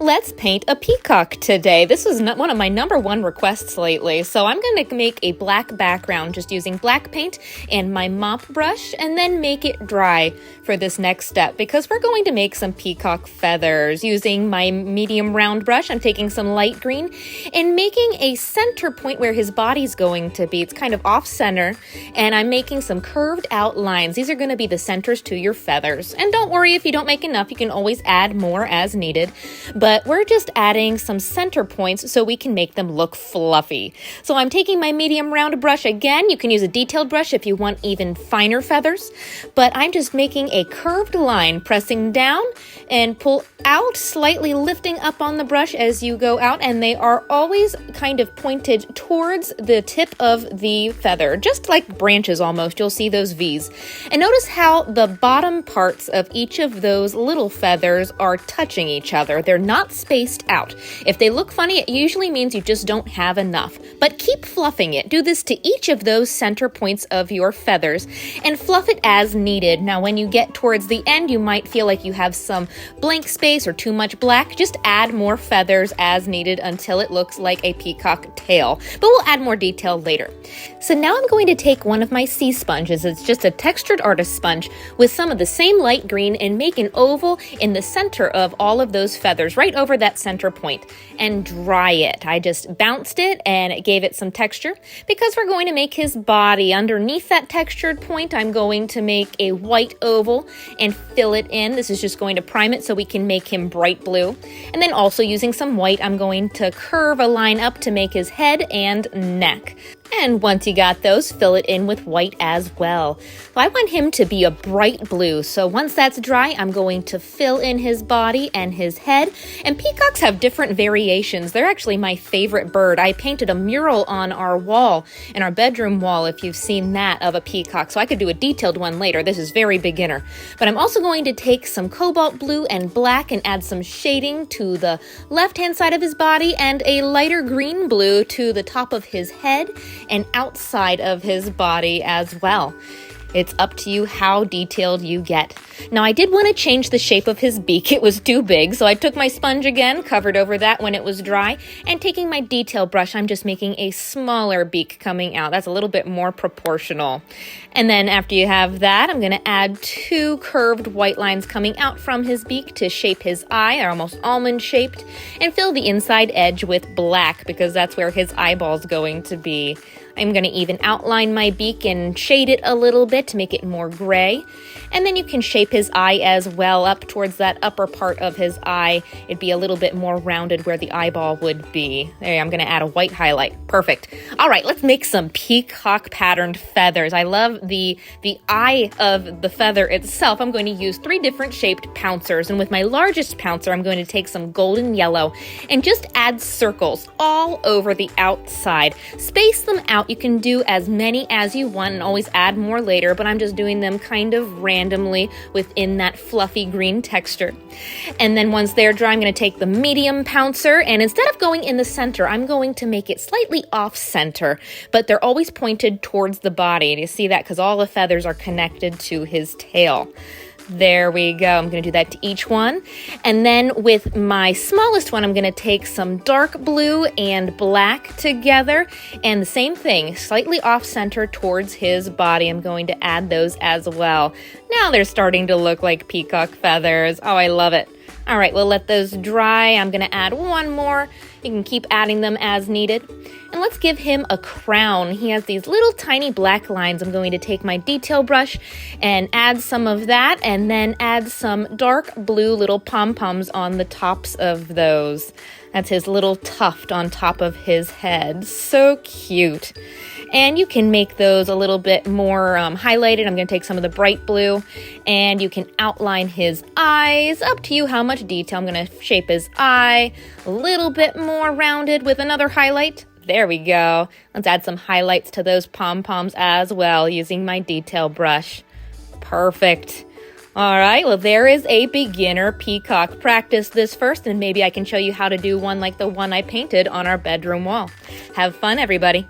let's paint a peacock today. This was one of my #1 requests lately. So I'm going to make a black background just using black paint and my mop brush, and then make it dry for this next step because we're going to make some peacock feathers. Using my medium round brush, I'm taking some light green and making a center point where his body's going to be. It's kind of off center, and I'm making some curved out lines. These are going to be the centers to your feathers. And don't worry if you don't make enough, you can always add more as needed. But we're just adding some center points so we can make them look fluffy. So I'm taking my medium round brush again. You can use a detailed brush if you want even finer feathers. But I'm just making a curved line, pressing down and pull out, slightly lifting up on the brush as you go out. And they are always kind of pointed towards the tip of the feather, just like branches almost. You'll see those V's. And notice how the bottom parts of each of those little feathers are touching each other. They're not spaced out. If they look funny, it usually means you just don't have enough. But keep fluffing it. Do this to each of those center points of your feathers and fluff it as needed. Now, when you get towards the end, you might feel like you have some blank space or too much black. Just add more feathers as needed until it looks like a peacock tail. But we'll add more detail later. So now I'm going to take one of my sea sponges. It's just a textured artist sponge with some of the same light green and make an oval in the center of all of those feathers, right over that center point, and dry it. I just bounced it and it gave it some texture because we're going to make his body. Underneath that textured point, I'm going to make a white oval and fill it in. This is just going to prime it so we can make him bright blue. And then also using some white, I'm going to curve a line up to make his head and neck. And once you got those, fill it in with white as well. So I want him to be a bright blue. So once that's dry, I'm going to fill in his body and his head. And peacocks have different variations. They're actually my favorite bird. I painted a mural on our wall, in our bedroom wall, if you've seen that, of a peacock. So I could do a detailed one later. This is very beginner. But I'm also going to take some cobalt blue and black and add some shading to the left-hand side of his body and a lighter green blue to the top of his head and outside of his body as well. It's up to you how detailed you get. Now, I did want to change the shape of his beak. It was too big, so I took my sponge again, covered over that when it was dry, and taking my detail brush, I'm just making a smaller beak coming out. That's a little bit more proportional. And then after you have that, I'm going to add 2 curved white lines coming out from his beak to shape his eye. They're almost almond shaped, and fill the inside edge with black because that's where his eyeball's going to be. I'm going to even outline my beak and shade it a little bit to make it more gray. And then you can shape his eye as well up towards that upper part of his eye. It'd be a little bit more rounded where the eyeball would be. There, I'm going to add a white highlight. Perfect. All right, let's make some peacock patterned feathers. I love the eye of the feather itself. I'm going to use 3 different shaped pouncers. And with my largest pouncer, I'm going to take some golden yellow and just add circles all over the outside. Space them out. You can do as many as you want and always add more later, but I'm just doing them kind of randomly within that fluffy green texture. And then once they're dry, I'm going to take the medium pouncer, and instead of going in the center, I'm going to make it slightly off center, but they're always pointed towards the body. And you see that because all the feathers are connected to his tail. There we go. I'm going to do that to each one. And then with my smallest one, I'm going to take some dark blue and black together. And the same thing, slightly off center towards his body. I'm going to add those as well. Now they're starting to look like peacock feathers. Oh, I love it. All right, we'll let those dry. I'm going to add one more. You can keep adding them as needed. And let's give him a crown. He has these little tiny black lines. I'm going to take my detail brush and add some of that, and then add some dark blue little pom-poms on the tops of those. That's his little tuft on top of his head. So cute. And you can make those a little bit more highlighted. I'm going to take some of the bright blue, and you can outline his eyes. Up to you how much detail. I'm going to shape his eye a little bit more rounded with another highlight. There we go. Let's add some highlights to those pom-poms as well using my detail brush. Perfect. All right, well, there is a beginner peacock. Practice this first, and maybe I can show you how to do one like the one I painted on our bedroom wall. Have fun, everybody.